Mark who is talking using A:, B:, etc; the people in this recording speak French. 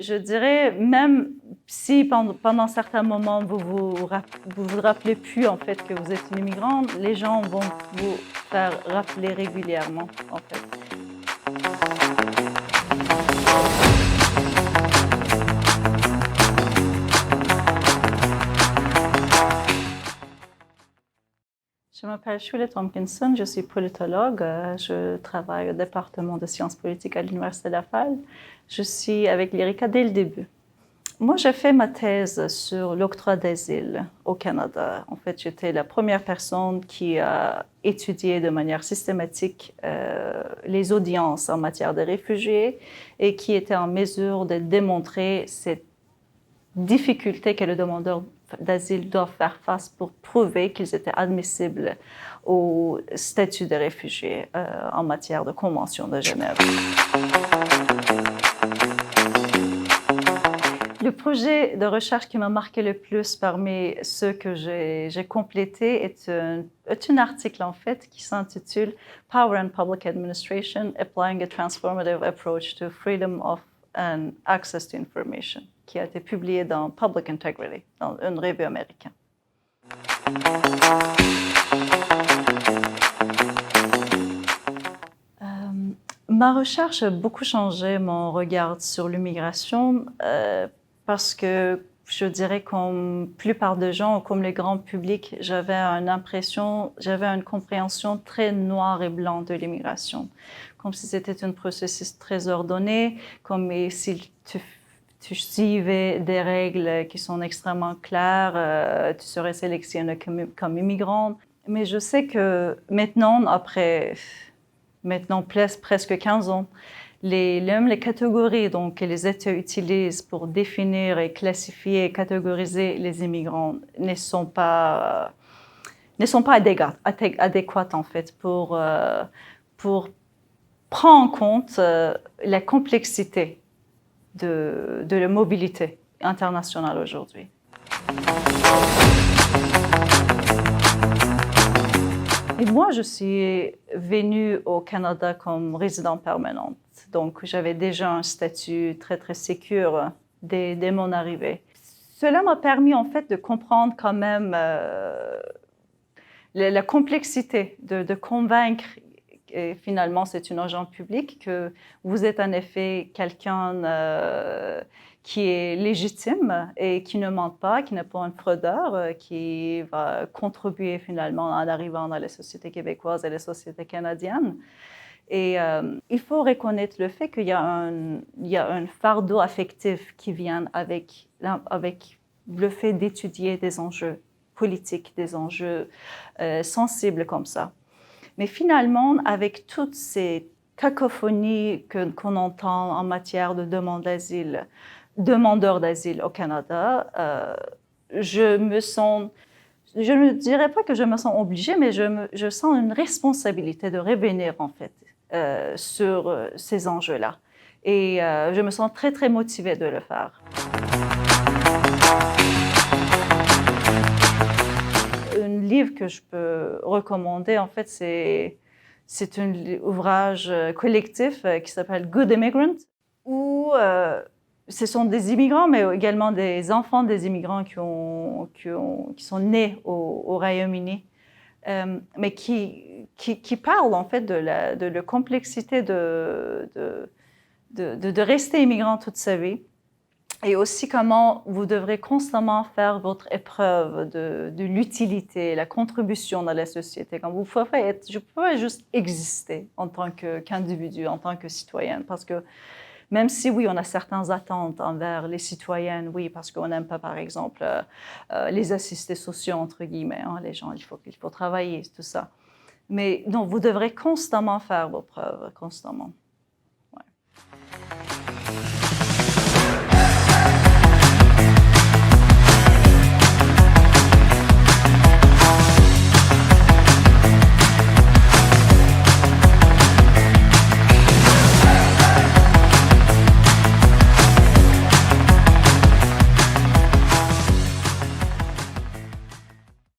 A: je dirais, même si pendant certains moments vous rappelez plus en fait que vous êtes une immigrante, les gens vont vous faire rappeler régulièrement en fait. Je m'appelle Shule Tompkinson, je suis politologue, je travaille au département de sciences politiques à l'Université Laval. Je suis avec l'IRICA dès le début. Moi, j'ai fait ma thèse sur l'octroi d'asile au Canada. En fait, j'étais la première personne qui a étudié de manière systématique les audiences en matière de réfugiés et qui était en mesure de démontrer cette difficulté que les demandeurs d'asile doivent faire face pour prouver qu'ils étaient admissibles au statut de réfugié en matière de Convention de Genève. Le projet de recherche qui m'a marqué le plus parmi ceux que j'ai complétés est un article en fait qui s'intitule Power and Public Administration, Applying a Transformative Approach to Freedom of and Access to Information, qui a été publié dans Public Integrity, dans une revue américaine. Ma recherche a beaucoup changé mon regard sur l'immigration parce que je dirais comme la plupart des gens, comme le grand public, j'avais une compréhension très noire et blanc de l'immigration, comme si c'était un processus très ordonné, comme si tu suivais des règles qui sont extrêmement claires, tu serais sélectionné comme immigrante. Mais je sais que maintenant, presque 15 ans, les catégories que les États utilisent pour définir et classifier et catégoriser les immigrants ne sont pas adéquates en fait pour prendre en compte la complexité de la mobilité internationale aujourd'hui. Et moi, je suis venue au Canada comme résidente permanente. Donc, j'avais déjà un statut très, très sécure dès mon arrivée. Cela m'a permis, en fait, de comprendre quand même la complexité de convaincre, et finalement, c'est une agent public, que vous êtes en effet quelqu'un qui est légitime et qui ne ment pas, qui n'est pas un fraudeur, qui va contribuer finalement en arrivant dans les sociétés québécoises et les sociétés canadiennes. Et il faut reconnaître le fait qu'il y a un fardeau affectif qui vient avec le fait d'étudier des enjeux politiques, des enjeux sensibles comme ça. Mais finalement, avec toutes ces cacophonies qu'on entend en matière de demandeurs d'asile au Canada, je ne dirais pas que je me sens obligée, mais je sens une responsabilité de revenir en fait sur ces enjeux-là. Et je me sens très, très motivée de le faire. Un livre que je peux recommander, en fait, c'est un ouvrage collectif qui s'appelle Good Immigrant, où ce sont des immigrants, mais également des enfants des immigrants qui sont nés au Royaume-Uni, mais qui parlent en fait de la complexité de rester immigrant toute sa vie. Et aussi comment vous devrez constamment faire votre épreuve de l'utilité, la contribution dans la société. Quand je ne peux pas juste exister en tant qu'individu, en tant que citoyenne, parce que même si, oui, on a certaines attentes envers les citoyennes, oui, parce qu'on n'aime pas, par exemple, les assistés sociaux, entre guillemets, hein, les gens, il faut travailler, tout ça. Mais non, vous devrez constamment faire vos preuves, constamment.